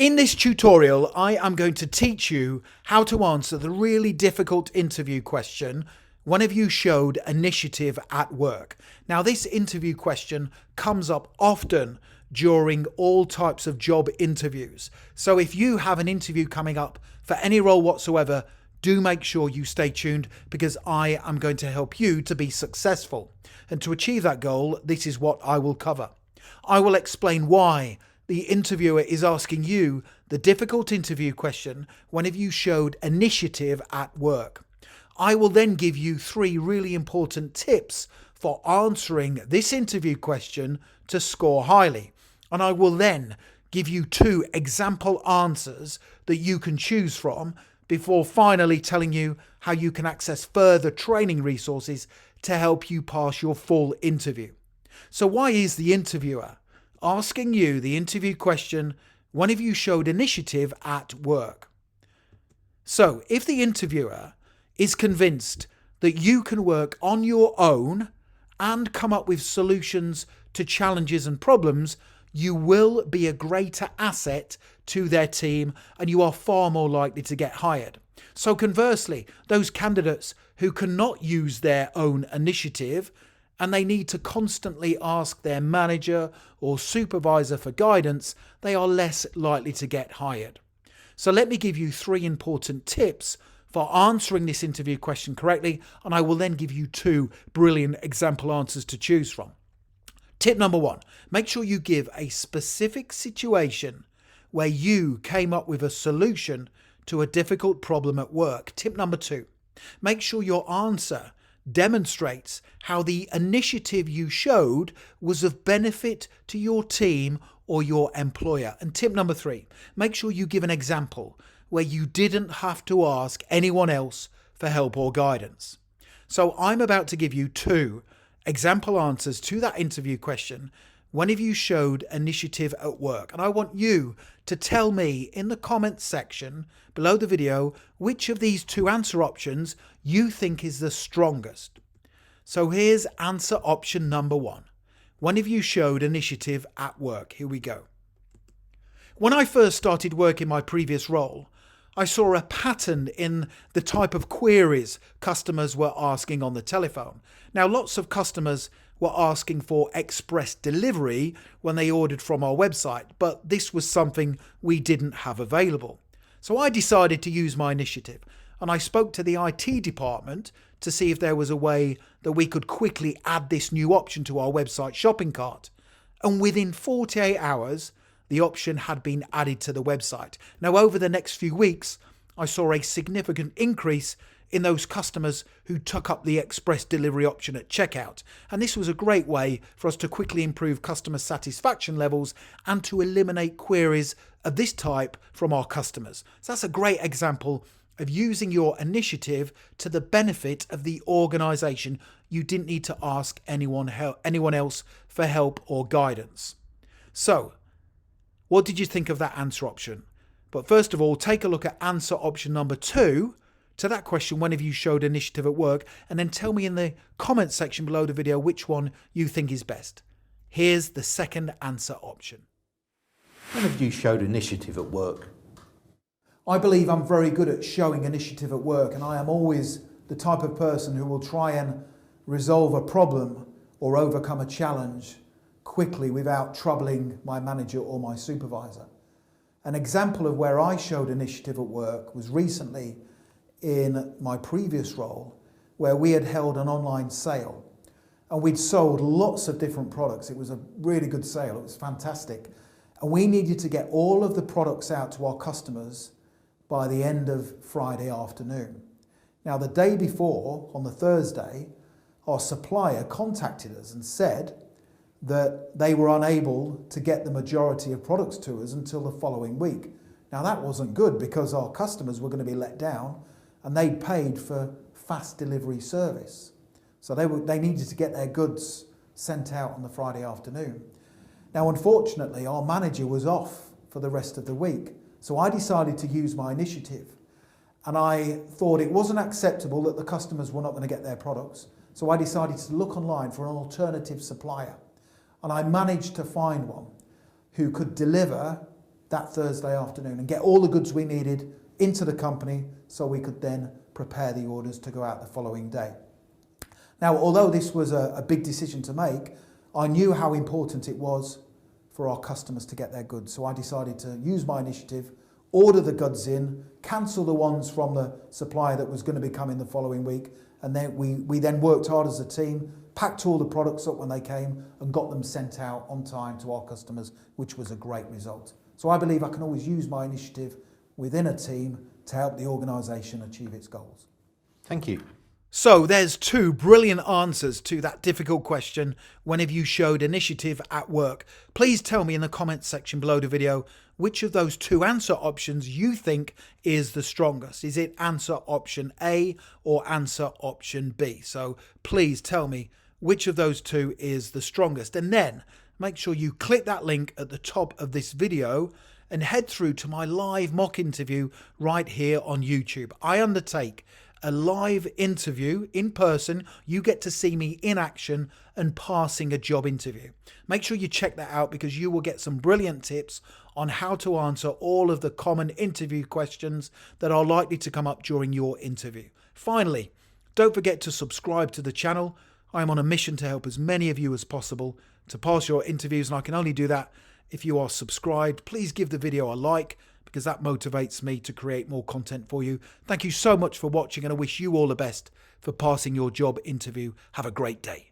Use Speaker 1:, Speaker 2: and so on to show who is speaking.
Speaker 1: In this tutorial, I am going to teach you how to answer the really difficult interview question, one of you showed initiative at work. Now, this interview question comes up often during all types of job interviews. So if you have an interview coming up for any role whatsoever, do make sure you stay tuned because I am going to help you to be successful. And to achieve that goal, this is what I will cover. I will explain why the interviewer is asking you the difficult interview question when have you showed initiative at work. I will then give you 3 really important tips for answering this interview question to score highly. And I will then give you 2 example answers that you can choose from before finally telling you how you can access further training resources to help you pass your full interview. So why is the interviewer asking you the interview question, when have you showed initiative at work? So if the interviewer is convinced that you can work on your own and come up with solutions to challenges and problems, you will be a greater asset to their team and you are far more likely to get hired. So conversely, those candidates who cannot use their own initiative and they need to constantly ask their manager or supervisor for guidance, they are less likely to get hired. So let me give you 3 important tips for answering this interview question correctly, and I will then give you 2 brilliant example answers to choose from. Tip number 1, make sure you give a specific situation where you came up with a solution to a difficult problem at work. Tip number 2, make sure your answer demonstrates how the initiative you showed was of benefit to your team or your employer. And tip number 3, make sure you give an example where you didn't have to ask anyone else for help or guidance. So I'm about to give you 2 example answers to that interview question, when have you showed initiative at work? And I want you to tell me in the comments section below the video which of these 2 answer options you think is the strongest. So here's answer option number 1. When have you showed initiative at work? Here we go. When I first started work in my previous role, I saw a pattern in the type of queries customers were asking on the telephone. Now, lots of customers were asking for express delivery when they ordered from our website, but this was something we didn't have available. So I decided to use my initiative and I spoke to the IT department to see if there was a way that we could quickly add this new option to our website shopping cart. And within 48 hours, the option had been added to the website. Now, over the next few weeks, I saw a significant increase in those customers who took up the express delivery option at checkout. And this was a great way for us to quickly improve customer satisfaction levels and to eliminate queries of this type from our customers. So that's a great example of using your initiative to the benefit of the organization. You didn't need to ask anyone else for help or guidance. So, what did you think of that answer option? But first of all, take a look at answer option number 2 to that question, when have you showed initiative at work? And then tell me in the comments section below the video which one you think is best. Here's the second answer option.
Speaker 2: When have you showed initiative at work?
Speaker 1: I believe I'm very good at showing initiative at work, and I am always the type of person who will try and resolve a problem or overcome a challenge quickly without troubling my manager or my supervisor. An example of where I showed initiative at work was recently in my previous role, where we had held an online sale and we'd sold lots of different products. It was a really good sale, it was fantastic. And we needed to get all of the products out to our customers by the end of Friday afternoon. Now, the day before, on the Thursday, our supplier contacted us and said that they were unable to get the majority of products to us until the following week. Now, that wasn't good because our customers were going to be let down and they'd paid for fast delivery service. So they needed to get their goods sent out on the Friday afternoon. Now, unfortunately, our manager was off for the rest of the week. So I decided to use my initiative. And I thought it wasn't acceptable that the customers were not going to get their products. So I decided to look online for an alternative supplier. And I managed to find one who could deliver that Thursday afternoon and get all the goods we needed into the company so we could then prepare the orders to go out the following day. Now, although this was a big decision to make, I knew how important it was for our customers to get their goods. So I decided to use my initiative, order the goods in, cancel the ones from the supplier that was going to be coming the following week, and then we then worked hard as a team, packed all the products up when they came and got them sent out on time to our customers, which was a great result. So I believe I can always use my initiative within a team to help the organisation achieve its goals.
Speaker 2: Thank you.
Speaker 1: So there's two brilliant answers to that difficult question. When have you showed initiative at work? Please tell me in the comments section below the video which of those two answer options you think is the strongest. Is it answer option A or answer option B? So please tell me which of those two is the strongest. And then make sure you click that link at the top of this video and head through to my live mock interview right here on YouTube. I undertake a live interview in person. You get to see me in action and passing a job interview. Make sure you check that out because you will get some brilliant tips on how to answer all of the common interview questions that are likely to come up during your interview. Finally, don't forget to subscribe to the channel. I'm on a mission to help as many of you as possible to pass your interviews, and I can only do that if you are subscribed. Please give the video a like, because that motivates me to create more content for you. Thank you so much for watching, and I wish you all the best for passing your job interview. Have a great day.